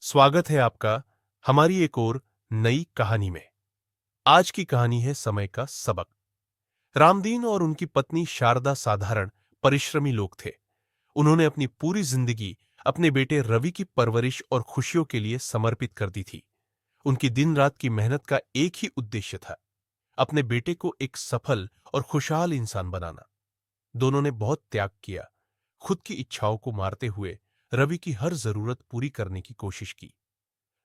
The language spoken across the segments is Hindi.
स्वागत है आपका हमारी एक और नई कहानी में। आज की कहानी है समय का सबक। रामदीन और उनकी पत्नी शारदा साधारण परिश्रमी लोग थे। उन्होंने अपनी पूरी जिंदगी अपने बेटे रवि की परवरिश और खुशियों के लिए समर्पित कर दी थी। उनकी दिन रात की मेहनत का एक ही उद्देश्य था, अपने बेटे को एक सफल और खुशहाल इंसान बनाना। दोनों ने बहुत त्याग किया, खुद की इच्छाओं को मारते हुए रवि की हर जरूरत पूरी करने की कोशिश की।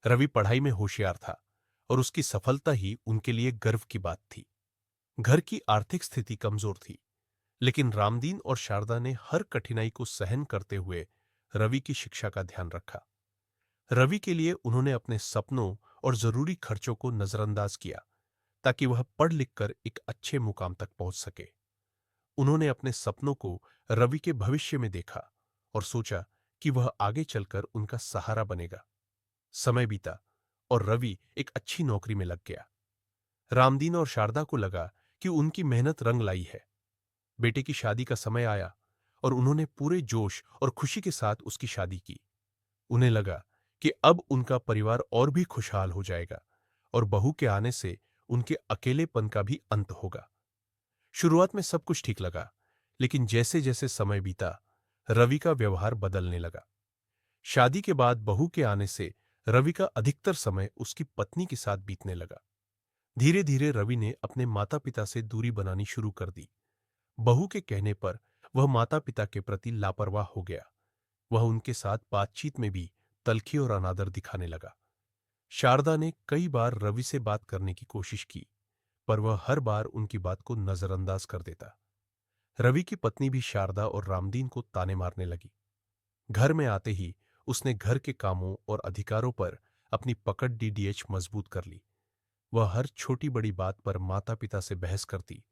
रवि पढ़ाई में होशियार था और उसकी सफलता ही उनके लिए गर्व की बात थी। घर की आर्थिक स्थिति कमजोर थी, लेकिन रामदीन और शारदा ने हर कठिनाई को सहन करते हुए रवि की शिक्षा का ध्यान रखा। रवि के लिए उन्होंने अपने सपनों और जरूरी खर्चों को नजरअंदाज किया, ताकि वह पढ़ लिख कर एक अच्छे मुकाम तक पहुंच सके। उन्होंने अपने सपनों को रवि के भविष्य में देखा और सोचा कि वह आगे चलकर उनका सहारा बनेगा। समय बीता और रवि एक अच्छी नौकरी में लग गया। रामदीन और शारदा को लगा कि उनकी मेहनत रंग लाई है। बेटे की शादी का समय आया और उन्होंने पूरे जोश और खुशी के साथ उसकी शादी की। उन्हें लगा कि अब उनका परिवार और भी खुशहाल हो जाएगा और बहू के आने से उनके अकेलेपन का भी अंत होगा। शुरुआत में सब कुछ ठीक लगा, लेकिन जैसे जैसे समय बीता, रवि का व्यवहार बदलने लगा। शादी के बाद बहू के आने से रवि का अधिकतर समय उसकी पत्नी के साथ बीतने लगा। धीरे धीरे रवि ने अपने माता पिता से दूरी बनानी शुरू कर दी। बहू के कहने पर वह माता पिता के प्रति लापरवाह हो गया। वह उनके साथ बातचीत में भी तल्खी और अनादर दिखाने लगा। शारदा ने कई बार रवि से बात करने की कोशिश की, पर वह हर बार उनकी बात को नजरअंदाज कर देता। रवि की पत्नी भी शारदा और रामदीन को ताने मारने लगी। घर में आते ही उसने घर के कामों और अधिकारों पर अपनी पकड़ डीडीएच मजबूत कर ली। वह हर छोटी बड़ी बात पर माता पिता से बहस करती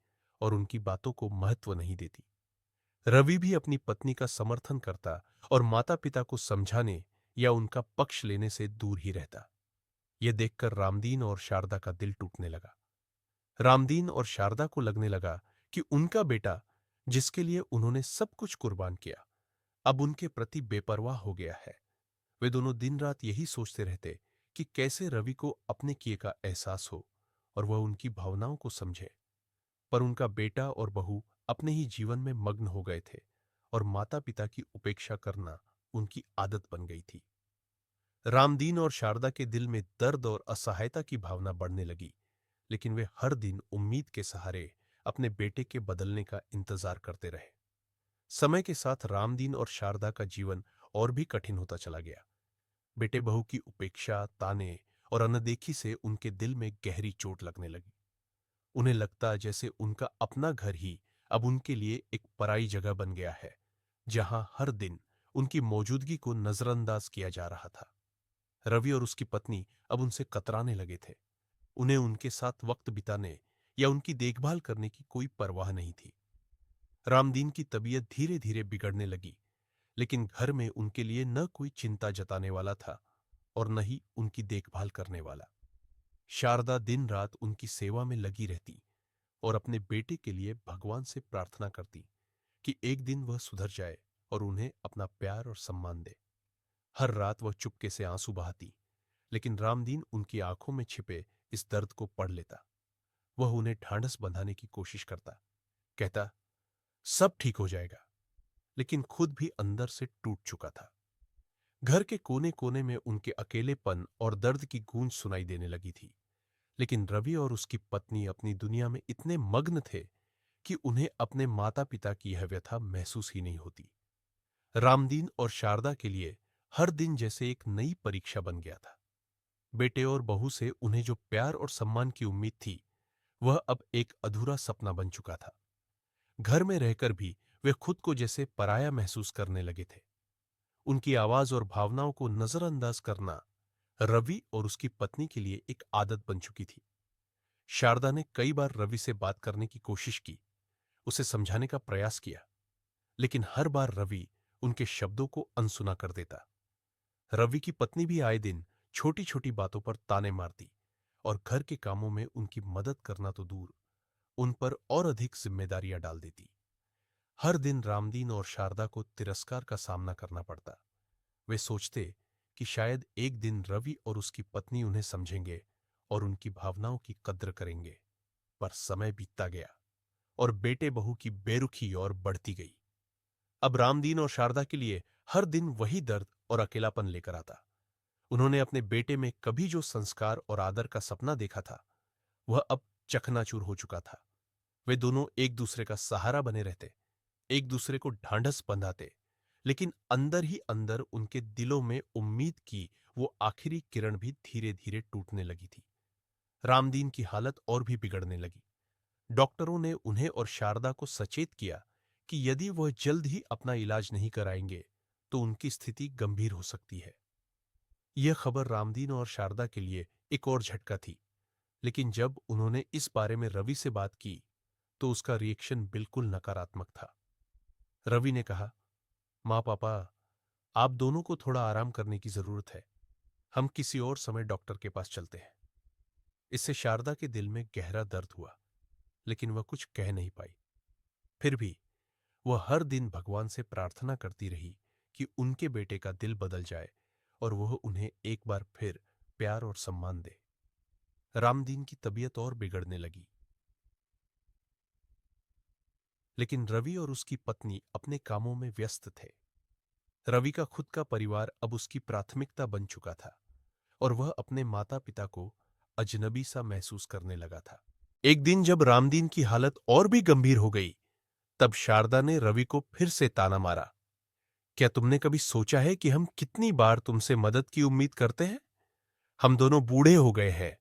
और उनकी बातों को महत्व नहीं देती। रवि भी अपनी पत्नी का समर्थन करता और माता पिता को समझाने या उनका पक्ष लेने से दूर ही रहता। यह देखकर रामदीन और शारदा का दिल टूटने लगा। रामदीन और शारदा को लगने लगा कि उनका बेटा, जिसके लिए उन्होंने सब कुछ कुर्बान किया, अब उनके प्रति बेपरवाह हो गया है। वे दोनों दिन रात यही सोचते रहते कि कैसे रवि को अपने किए का एहसास हो और वह उनकी भावनाओं को समझे। पर उनका बेटा और बहू अपने ही जीवन में मग्न हो गए थे और माता पिता की उपेक्षा करना उनकी आदत बन गई थी। रामदीन और शारदा के दिल में दर्द और असहायता की भावना बढ़ने लगी, लेकिन वे हर दिन उम्मीद के सहारे अपने बेटे के बदलने का इंतजार करते रहे। समय के साथ रामदीन और शारदा का जीवन और भी कठिन होता चला गया। बेटे बहू की उपेक्षा, ताने और अनदेखी से उनके दिल में गहरी चोट लगने लगी। उन्हें लगता जैसे उनका अपना घर ही अब उनके लिए एक पराई जगह बन गया है, जहां हर दिन उनकी मौजूदगी को नजरअंदाज किया जा रहा था। रवि और उसकी पत्नी अब उनसे कतराने लगे थे। उन्हें उनके साथ वक्त बिताने या उनकी देखभाल करने की कोई परवाह नहीं थी। रामदीन की तबीयत धीरे धीरे बिगड़ने लगी, लेकिन घर में उनके लिए न कोई चिंता जताने वाला था और न ही उनकी देखभाल करने वाला। शारदा दिन रात उनकी सेवा में लगी रहती और अपने बेटे के लिए भगवान से प्रार्थना करती कि एक दिन वह सुधर जाए और उन्हें अपना प्यार और सम्मान दे। हर रात वह चुपके से आंसू बहाती, लेकिन रामदीन उनकी आंखों में छिपे इस दर्द को पढ़ लेता। वह उन्हें ढांढस बंधाने की कोशिश करता, कहता सब ठीक हो जाएगा, लेकिन खुद भी अंदर से टूट चुका था। घर के कोने कोने में उनके अकेलेपन और दर्द की गूंज सुनाई देने लगी थी, लेकिन रवि और उसकी पत्नी अपनी दुनिया में इतने मग्न थे कि उन्हें अपने माता पिता की यह व्यथा महसूस ही नहीं होती। रामदीन और शारदा के लिए हर दिन जैसे एक नई परीक्षा बन गया था। बेटे और बहू से उन्हें जो प्यार और सम्मान की उम्मीद थी, वह अब एक अधूरा सपना बन चुका था। घर में रहकर भी वे खुद को जैसे पराया महसूस करने लगे थे। उनकी आवाज और भावनाओं को नजरअंदाज करना रवि और उसकी पत्नी के लिए एक आदत बन चुकी थी। शारदा ने कई बार रवि से बात करने की कोशिश की, उसे समझाने का प्रयास किया, लेकिन हर बार रवि उनके शब्दों को अनसुना कर देता। रवि की पत्नी भी आए दिन छोटी छोटी बातों पर ताने मारती और घर के कामों में उनकी मदद करना तो दूर, उन पर और अधिक जिम्मेदारियां डाल देती। हर दिन रामदीन और शारदा को तिरस्कार का सामना करना पड़ता। वे सोचते कि शायद एक दिन रवि और उसकी पत्नी उन्हें समझेंगे और उनकी भावनाओं की कद्र करेंगे। पर समय बीतता गया और बेटे बहू की बेरुखी और बढ़ती गई। अब रामदीन और शारदा के लिए हर दिन वही दर्द और अकेलापन लेकर आता। उन्होंने अपने बेटे में कभी जो संस्कार और आदर का सपना देखा था, वह अब चकनाचूर हो चुका था। वे दोनों एक दूसरे का सहारा बने रहते, एक दूसरे को ढांढस बंधाते, लेकिन अंदर ही अंदर उनके दिलों में उम्मीद की वो आखिरी किरण भी धीरे धीरे टूटने लगी थी। रामदीन की हालत और भी बिगड़ने लगी। डॉक्टरों ने उन्हें और शारदा को सचेत किया कि यदि वह जल्द ही अपना इलाज नहीं कराएंगे तो उनकी स्थिति गंभीर हो सकती है। यह खबर रामदीन और शारदा के लिए एक और झटका थी, लेकिन जब उन्होंने इस बारे में रवि से बात की तो उसका रिएक्शन बिल्कुल नकारात्मक था। रवि ने कहा, माँ पापा, आप दोनों को थोड़ा आराम करने की जरूरत है। हम किसी और समय डॉक्टर के पास चलते हैं। इससे शारदा के दिल में गहरा दर्द हुआ, लेकिन वह कुछ कह नहीं पाई। फिर भी वह हर दिन भगवान से प्रार्थना करती रही कि उनके बेटे का दिल बदल जाए और वह उन्हें एक बार फिर प्यार और सम्मान दे। रामदीन की तबीयत और बिगड़ने लगी, लेकिन रवि और उसकी पत्नी अपने कामों में व्यस्त थे। रवि का खुद का परिवार अब उसकी प्राथमिकता बन चुका था और वह अपने माता पिता को अजनबी सा महसूस करने लगा था। एक दिन जब रामदीन की हालत और भी गंभीर हो गई, तब शारदा ने रवि को फिर से ताना मारा। क्या तुमने कभी सोचा है कि हम कितनी बार तुमसे मदद की उम्मीद करते हैं? हम दोनों बूढ़े हो गए हैं।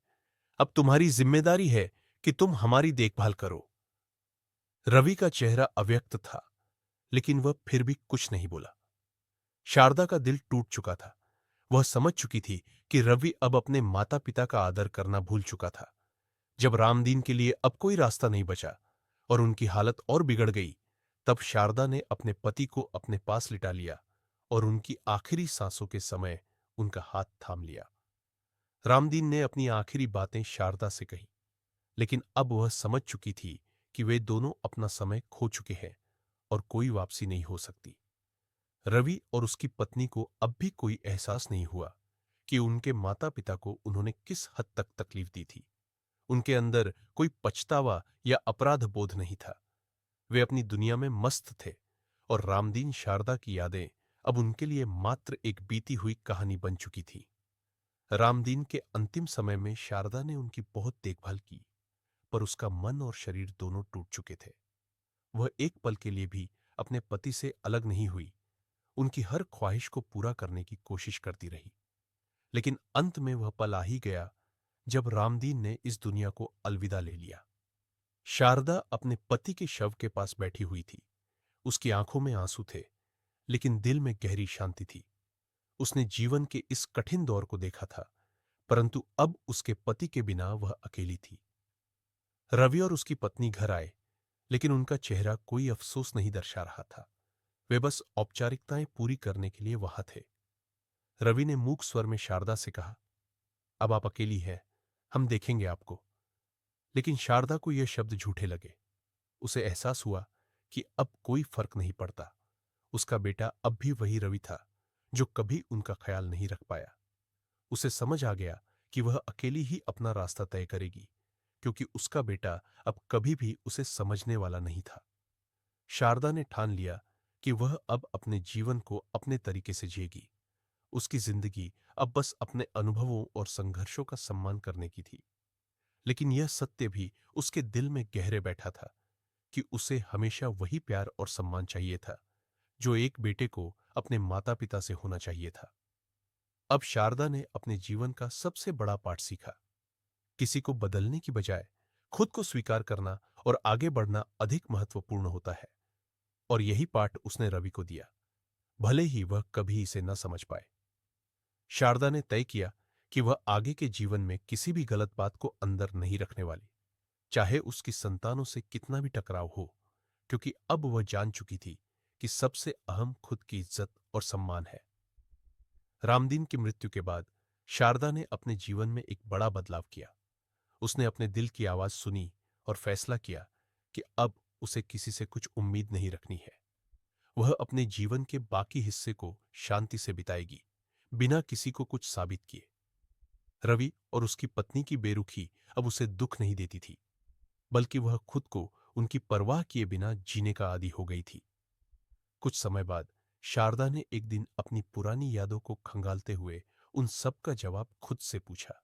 अब तुम्हारी जिम्मेदारी है कि तुम हमारी देखभाल करो। रवि का चेहरा अव्यक्त था, लेकिन वह फिर भी कुछ नहीं बोला। शारदा का दिल टूट चुका था। वह समझ चुकी थी कि रवि अब अपने माता पिता का आदर करना भूल चुका था। जब रामदीन के लिए अब कोई रास्ता नहीं बचा और उनकी हालत और बिगड़ गई, तब शारदा ने अपने पति को अपने पास लिटा लिया और उनकी आखिरी सांसों के समय उनका हाथ थाम लिया। रामदीन ने अपनी आखिरी बातें शारदा से कही, लेकिन अब वह समझ चुकी थी कि वे दोनों अपना समय खो चुके हैं और कोई वापसी नहीं हो सकती। रवि और उसकी पत्नी को अब भी कोई एहसास नहीं हुआ कि उनके माता पिता को उन्होंने किस हद तक तकलीफ दी थी। उनके अंदर कोई पछतावा या अपराध बोध नहीं था। वे अपनी दुनिया में मस्त थे और रामदीन शारदा की यादें अब उनके लिए मात्र एक बीती हुई कहानी बन चुकी थी। रामदीन के अंतिम समय में शारदा ने उनकी बहुत देखभाल की, पर उसका मन और शरीर दोनों टूट चुके थे। वह एक पल के लिए भी अपने पति से अलग नहीं हुई, उनकी हर ख्वाहिश को पूरा करने की कोशिश करती रही। लेकिन अंत में वह पल आ ही गया जब रामदीन ने इस दुनिया को अलविदा ले लिया। शारदा अपने पति के शव के पास बैठी हुई थी। उसकी आंखों में आंसू थे, लेकिन दिल में गहरी शांति थी। उसने जीवन के इस कठिन दौर को देखा था, परंतु अब उसके पति के बिना वह अकेली थी। रवि और उसकी पत्नी घर आए, लेकिन उनका चेहरा कोई अफसोस नहीं दर्शा रहा था। वे बस औपचारिकताएं पूरी करने के लिए वहां थे। रवि ने मूक स्वर में शारदा से कहा, अब आप अकेली हैं, हम देखेंगे आपको। लेकिन शारदा को यह शब्द झूठे लगे। उसे एहसास हुआ कि अब कोई फर्क नहीं पड़ता। उसका बेटा अब भी वही रवि था जो कभी उनका ख्याल नहीं रख पाया। उसे समझ आ गया कि वह अकेली ही अपना रास्ता तय करेगी, क्योंकि उसका बेटा अब कभी भी उसे समझने वाला नहीं था। शारदा ने ठान लिया कि वह अब अपने जीवन को अपने तरीके से जिएगी। उसकी जिंदगी अब बस अपने अनुभवों और संघर्षों का सम्मान करने की थी। लेकिन यह सत्य भी उसके दिल में गहरे बैठा था कि उसे हमेशा वही प्यार और सम्मान चाहिए था जो एक बेटे को अपने माता पिता से होना चाहिए था। अब शारदा ने अपने जीवन का सबसे बड़ा पाठ सीखा। किसी को बदलने की बजाय खुद को स्वीकार करना और आगे बढ़ना अधिक महत्वपूर्ण होता है। और यही पाठ उसने रवि को दिया, भले ही वह कभी इसे न समझ पाए। शारदा ने तय किया कि वह आगे के जीवन में किसी भी गलत बात को अंदर नहीं रखने वाली, चाहे उसकी संतानों से कितना भी टकराव हो, क्योंकि अब वह जान चुकी थी कि सबसे अहम खुद की इज्जत और सम्मान है। रामदीन की मृत्यु के बाद शारदा ने अपने जीवन में एक बड़ा बदलाव किया। उसने अपने दिल की आवाज सुनी और फैसला किया कि अब उसे किसी से कुछ उम्मीद नहीं रखनी है। वह अपने जीवन के बाकी हिस्से को शांति से बिताएगी, बिना किसी को कुछ साबित किए। रवि और उसकी पत्नी की बेरुखी अब उसे दुख नहीं देती थी, बल्कि वह खुद को उनकी परवाह किए बिना जीने का आदी हो गई थी। कुछ समय बाद शारदा ने एक दिन अपनी पुरानी यादों को खंगालते हुए उन सब का जवाब खुद से पूछा।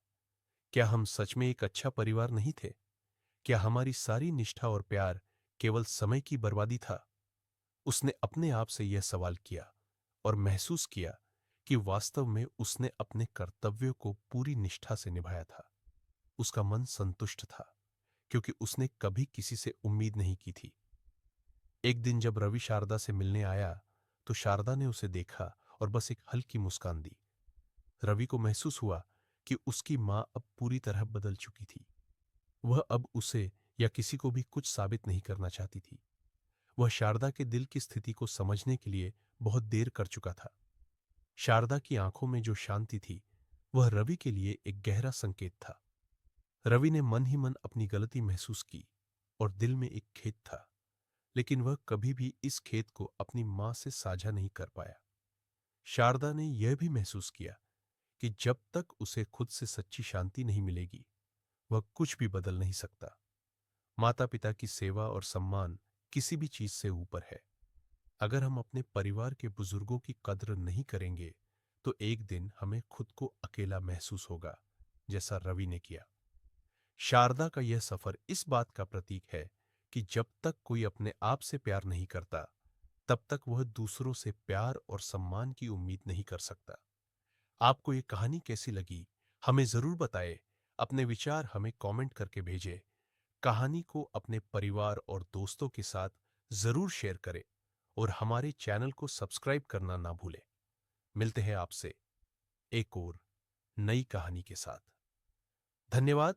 क्या हम सच में एक अच्छा परिवार नहीं थे? क्या हमारी सारी निष्ठा और प्यार केवल समय की बर्बादी था? उसने अपने आप से यह सवाल किया और महसूस किया कि वास्तव में उसने अपने कर्तव्यों को पूरी निष्ठा से निभाया था। उसका मन संतुष्ट था, क्योंकि उसने कभी किसी से उम्मीद नहीं की थी। एक दिन जब रवि शारदा से मिलने आया, तो शारदा ने उसे देखा और बस एक हल्की मुस्कान दी। रवि को महसूस हुआ कि उसकी मां अब पूरी तरह बदल चुकी थी। वह अब उसे या किसी को भी कुछ साबित नहीं करना चाहती थी। वह शारदा के दिल की स्थिति को समझने के लिए बहुत देर कर चुका था। शारदा की आंखों में जो शांति थी, वह रवि के लिए एक गहरा संकेत था। रवि ने मन ही मन अपनी गलती महसूस की और दिल में एक खेद था, लेकिन वह कभी भी इस खेद को अपनी मां से साझा नहीं कर पाया। शारदा ने यह भी महसूस किया कि जब तक उसे खुद से सच्ची शांति नहीं मिलेगी, वह कुछ भी बदल नहीं सकता। माता पिता की सेवा और सम्मान किसी भी चीज से ऊपर है। अगर हम अपने परिवार के बुजुर्गों की कद्र नहीं करेंगे, तो एक दिन हमें खुद को अकेला महसूस होगा, जैसा रवि ने किया। शारदा का यह सफर इस बात का प्रतीक है कि जब तक कोई अपने आप से प्यार नहीं करता, तब तक वह दूसरों से प्यार और सम्मान की उम्मीद नहीं कर सकता। आपको ये कहानी कैसी लगी, हमें जरूर बताएं। अपने विचार हमें कमेंट करके भेजें। कहानी को अपने परिवार और दोस्तों के साथ जरूर शेयर करें और हमारे चैनल को सब्सक्राइब करना ना भूलें। मिलते हैं आपसे एक और नई कहानी के साथ। धन्यवाद।